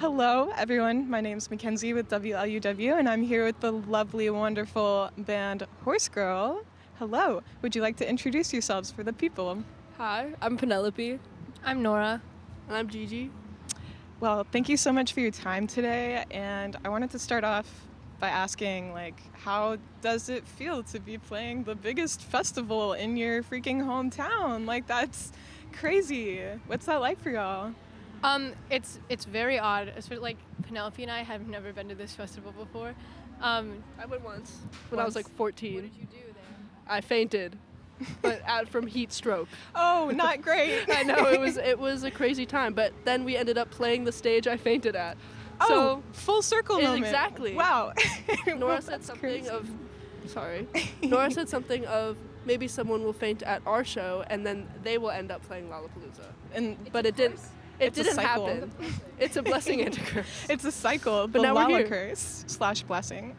Hello, everyone. My name's Makenzie with WLUW, and I'm here with the lovely, wonderful band Horsegirl. Hello. Would you like to introduce yourselves for the people? Hi, I'm Penelope. I'm Nora. And I'm Gigi. Well, thank you so much for your time today, and I wanted to start off by asking, how does it feel to be playing the biggest festival in your freaking hometown? That's crazy. What's that like for y'all? It's very odd. Like Penelope and I have never been to this festival before. I went once when I was like 14. What did you do there? I fainted, but from heat stroke. Oh, not great. I know it was a crazy time, but then we ended up playing the stage I fainted at. Oh, so full circle moment. Exactly. Wow. Nora said something of, Nora said something of maybe someone will faint at our show and then they will end up playing Lollapalooza. But it didn't. It didn't happen. It's a blessing and a curse. It's a cycle. But the now we're Lala here. curse / blessing.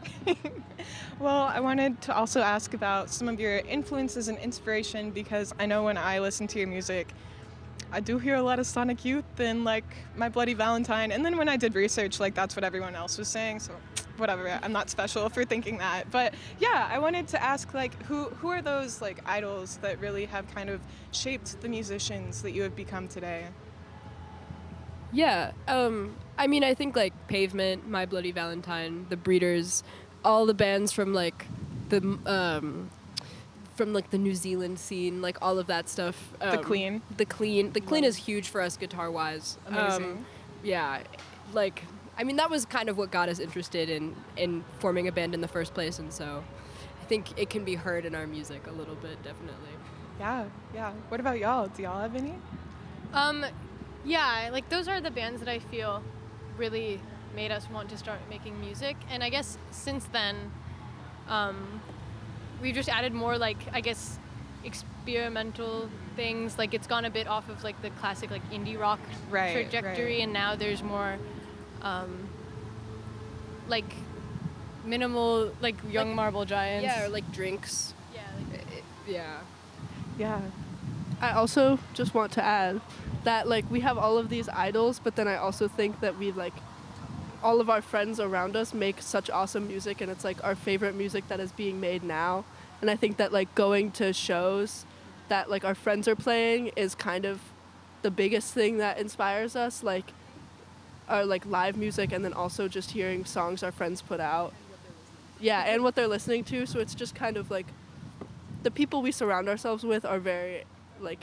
Well, I wanted to also ask about some of your influences and inspiration, because I know when I listen to your music, I do hear a lot of Sonic Youth and My Bloody Valentine. And then when I did research, that's what everyone else was saying. So whatever, I'm not special for thinking that. But yeah, I wanted to ask who are those idols that really have kind of shaped the musicians that you have become today? Yeah, I think Pavement, My Bloody Valentine, The Breeders, all the bands from the New Zealand scene, all of that stuff. The Clean. The Clean is huge for us guitar-wise. Amazing. Yeah, that was kind of what got us interested in forming a band in the first place, and so I think it can be heard in our music a little bit, definitely. Yeah. What about y'all? Do y'all have any? Yeah, those are the bands that I feel really made us want to start making music. And I guess since then, we've just added more experimental things. It's gone a bit off of the classic indie rock trajectory, right. And now there's more minimal Young Marble Giants. Yeah, or Drinks. Yeah. Yeah. I also just want to add that we have all of these idols, but then I also think that we all of our friends around us make such awesome music, and it's our favorite music that is being made now. And I think that going to shows that our friends are playing is kind of the biggest thing that inspires us, our live music, and then also just hearing songs our friends put out. Yeah, and what they're listening to. So it's just kind of the people we surround ourselves with are very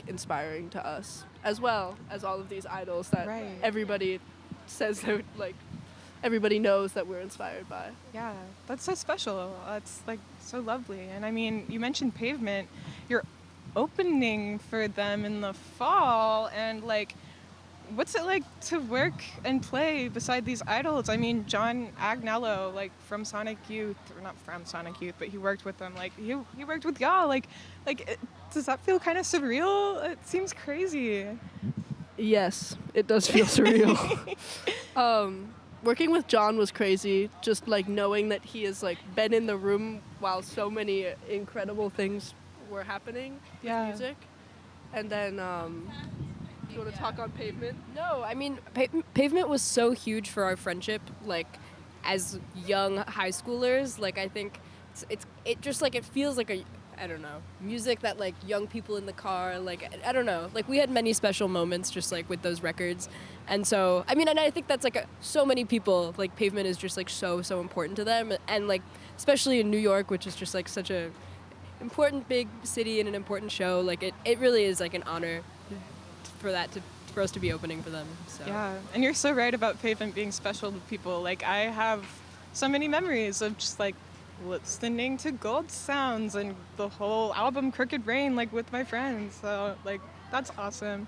inspiring to us, as well as all of these idols that everybody says that everybody knows that we're inspired by. Yeah, that's so special. That's so lovely. And you mentioned Pavement. You're opening for them in the fall, and what's it like to work and play beside these idols? John Agnello, from Sonic Youth, or not from Sonic Youth, but he worked with them. He worked with y'all. Does that feel kind of surreal? It seems crazy. Yes, it does feel surreal. Working with John was crazy. Just knowing that he has been in the room while so many incredible things were happening with music. And then you want to talk on Pavement? No, Pavement was so huge for our friendship, as young high schoolers. I think it just it feels I don't know, music that young people in the car, I don't know, we had many special moments just with those records. And so, and I think that's so many people, Pavement is just so important to them. And especially in New York, which is just such a important big city and an important show, it really is an honor for us to be opening for them. So. Yeah, and you're so right about Pavement being special to people. I have so many memories of just listening to Gold Sounds and the whole album Crooked Rain with my friends. So that's awesome.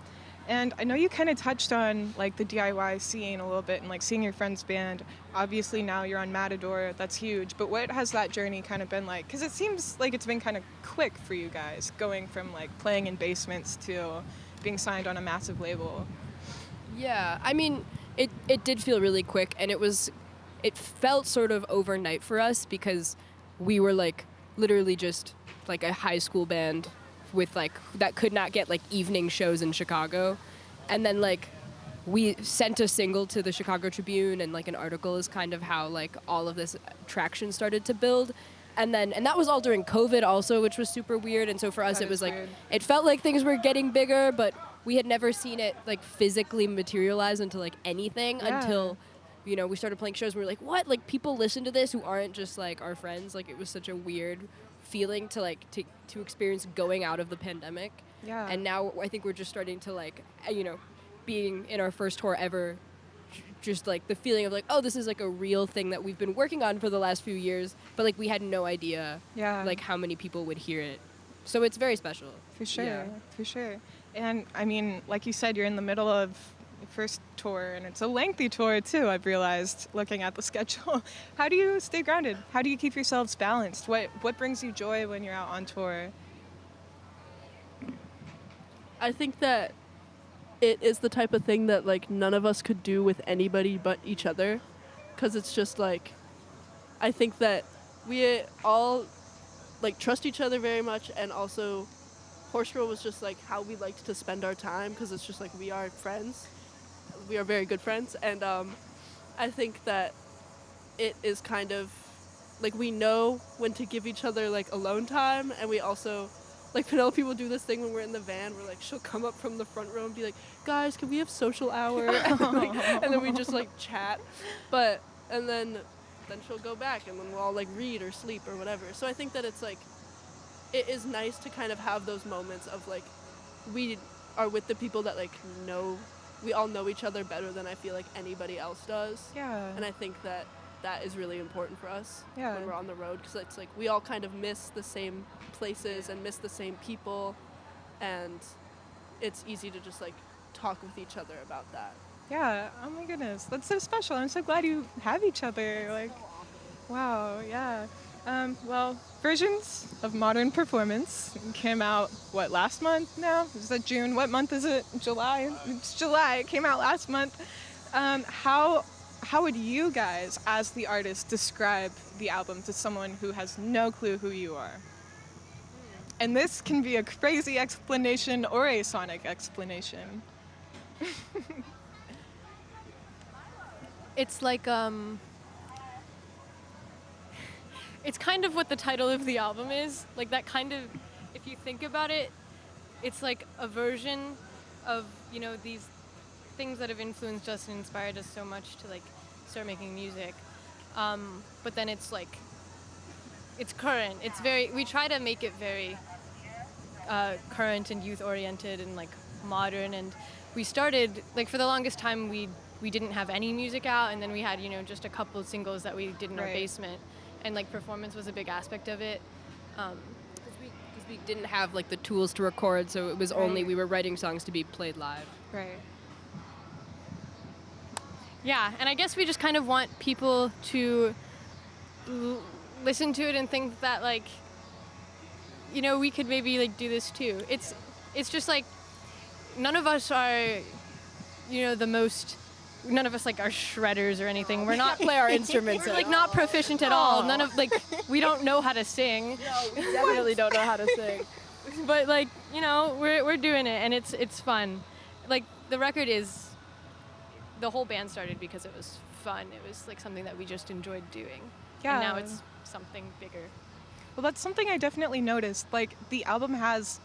And I know you kind of touched on the DIY scene a little bit and seeing your friend's band. Obviously now you're on Matador, that's huge. But what has that journey kind of been like? Because it seems like it's been kind of quick for you guys, going from playing in basements to being signed on a massive label. Yeah, it did feel really quick, and it felt sort of overnight for us, because we were literally just a high school band with that could not get evening shows in Chicago, and then we sent a single to the Chicago Tribune, and like an article is kind of how like all of this traction started to build. And that was all during COVID also, which was super weird. And so for us, That it was is like, weird. it felt like things were getting bigger, but we had never seen it like physically materialize into like anything Yeah. until, you know, we started playing shows. And we were like, what? Like people listen to this who aren't just like our friends. Like it was such a weird feeling to like to experience going out of the pandemic. Yeah. And now I think we're just starting to like, you know, being in our first tour ever, just like the feeling of like, oh, this is like a real thing that we've been working on for the last few years, but like we had no idea like how many people would hear it. So it's very special. For sure, Yeah. for sure. And I mean, like you said, you're in the middle of your first tour, and it's a lengthy tour too, I've realized, looking at the schedule. How do you stay grounded? How do you keep yourselves balanced? What brings you joy when you're out on tour? I think that it is the type of thing that like none of us could do with anybody but each other, because it's just like, I think that we all like trust each other very much, and also Horsegirl was just like how we liked to spend our time, because it's just like we are friends, we are very good friends, and I think that it is kind of like we know when to give each other like alone time, and we also like Penelope will do this thing when we're in the van where like she'll come up from the front row and be like, guys, can we have social hour? And then we just like chat, and then she'll go back, and then we'll all like read or sleep or whatever. So I think that it's like, it is nice to kind of have those moments of like, we are with the people that like we all know each other better than I feel like anybody else does. Yeah. And I think that is really important for us Yeah. when we're on the road, because it's like we all kind of miss the same places and miss the same people, and it's easy to just like talk with each other about that. Yeah, oh my goodness, that's so special. I'm so glad you have each other. Like, wow, yeah. Well, versions of Modern Performance came out, what, last month now? Is that June? What month is it? July? It's July. It came out last month. How would you guys, as the artist, describe the album to someone who has no clue who you are? And this can be a crazy explanation or a sonic explanation. It's like it's kind of what the title of the album is. Like that kind of, if you think about it, it's like a version of, you know, these things that have influenced us and inspired us so much to like start making music. But then it's like, it's current. It's very, we try to make it very current and youth oriented and like modern. And we started, like for the longest time, we didn't have any music out, and then we had, you know, just a couple of singles that we did in our Right. basement, and like performance was a big aspect of it. Because we didn't have like the tools to record, so it was only, Right. we were writing songs to be played live. Right. Yeah, and I guess we just kind of want people to listen to it and think that like, you know, we could maybe like do this too. It's just like, none of us are, you know, none of us like are shredders or anything. We're not Play our instruments. we're like not proficient at all. None of like, we don't know how to sing. We definitely don't know how to sing. But like, you know, we're doing it, and it's fun. Like the record is, the whole band started because it was fun. It was like something that we just enjoyed doing. Yeah. And now it's something bigger. Well, that's something I definitely noticed. Like, the album has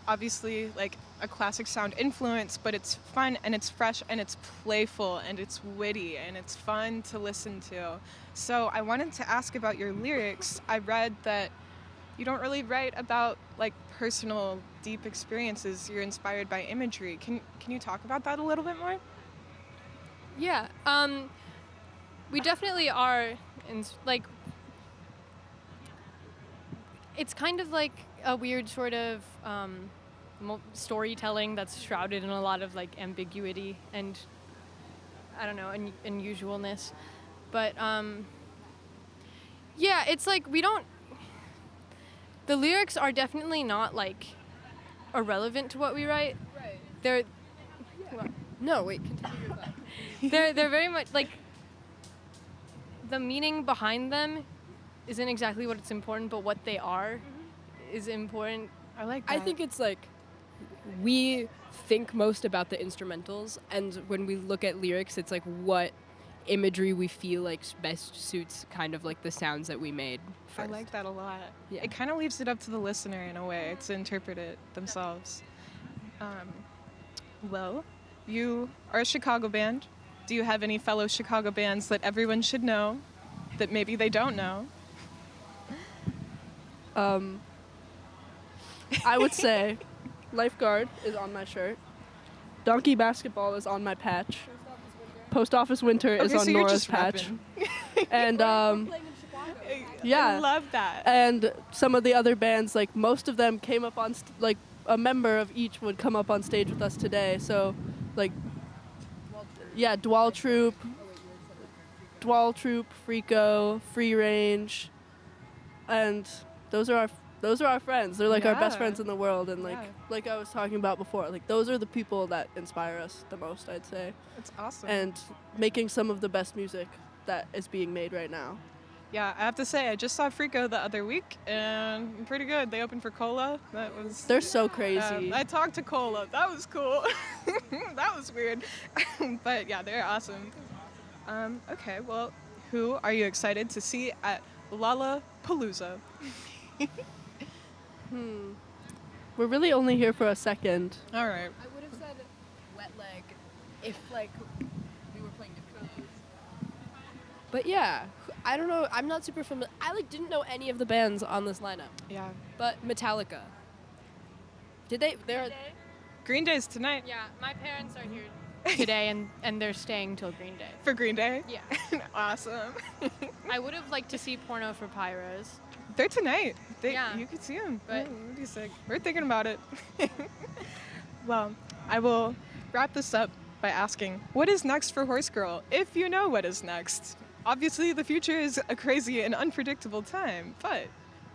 obviously like a classic sound influence, but it's fun and it's fresh and it's playful and it's witty and it's fun to listen to. So I wanted to ask about your lyrics. I read that you don't really write about like personal deep experiences. You're inspired by imagery. Can you talk about that a little bit more? Yeah. We definitely are, like, it's kind of like a weird sort of storytelling that's shrouded in a lot of like ambiguity and, I don't know, unusualness. But yeah, it's like the lyrics are definitely not like irrelevant to what we write. Right. They're No, wait, continue your thought. they're very much like, the meaning behind them isn't exactly what's important, but what they are is important. I like that. I think it's like, we think most about the instrumentals, and when we look at lyrics, it's like what imagery we feel like best suits kind of like the sounds that we made I first. like that a lot. Yeah. It kind of leaves it up to the listener in a way to interpret it themselves. Well, you are a Chicago band. Do you have any fellow Chicago bands that everyone should know that maybe they don't know? I would say Lifeguard is on my shirt. Donkey Basketball is on my patch. Post Office Winter is Okay, on so you're Nora's just patch. rapping. And I yeah. love that. And some of the other bands, like most of them came up on like a member of each would come up on stage with us today. So like yeah, Dwal Troop, Freako, Free Range, and those are our friends. They're like our best Yeah. friends in the world, and Yeah. like I was talking about before, like those are the people that inspire us the most, I'd say, It's awesome. and making some of the best music that is being made right now. Yeah, I have to say, I just saw Freako the other week, and pretty good. They opened for Cola. That was. They're so crazy. I talked to Cola. That was cool. That was weird. But yeah, they're awesome. Okay, well, who are you excited to see at Lollapalooza? We're really only here for a second. All right. I would have said Wet Leg if like we were playing different days. But yeah, I don't know. I'm not super familiar. I like didn't know any of the bands on this lineup. Yeah. But Metallica. Did they? They're Green Day's tonight. Yeah, my parents are here today, and they're staying till Green Day. For Green Day? Yeah. Awesome. I would have liked to see Porno for Pyros. They're tonight. Yeah. You could see them. But- What do you say? We're thinking about it. Well, I will wrap this up by asking, what is next for Horsegirl, if you know what is next? Obviously, the future is a crazy and unpredictable time, but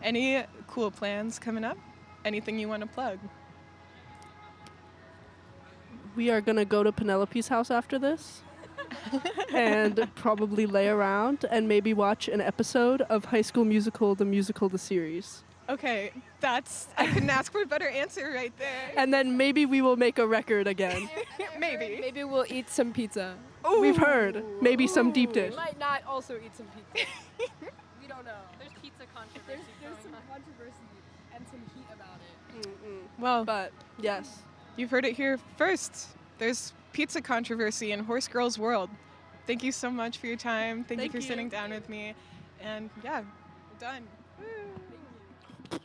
any cool plans coming up? Anything you want to plug? We are gonna go to Penelope's house after this. And probably lay around and maybe watch an episode of High School Musical, the series. Okay, I couldn't ask for a better answer right there. And then maybe we will make a record again. Maybe. maybe we'll eat some pizza. We've heard. Maybe some deep dish. We might not also eat some pizza. We don't know. There's pizza controversy There's some going on. controversy and some heat about it. Well, But yes. you've heard it here first. There's pizza controversy in Horsegirl's world. Thank you so much for your time. Thank you Thank for you. sitting down with me. And yeah, we're done. Woo.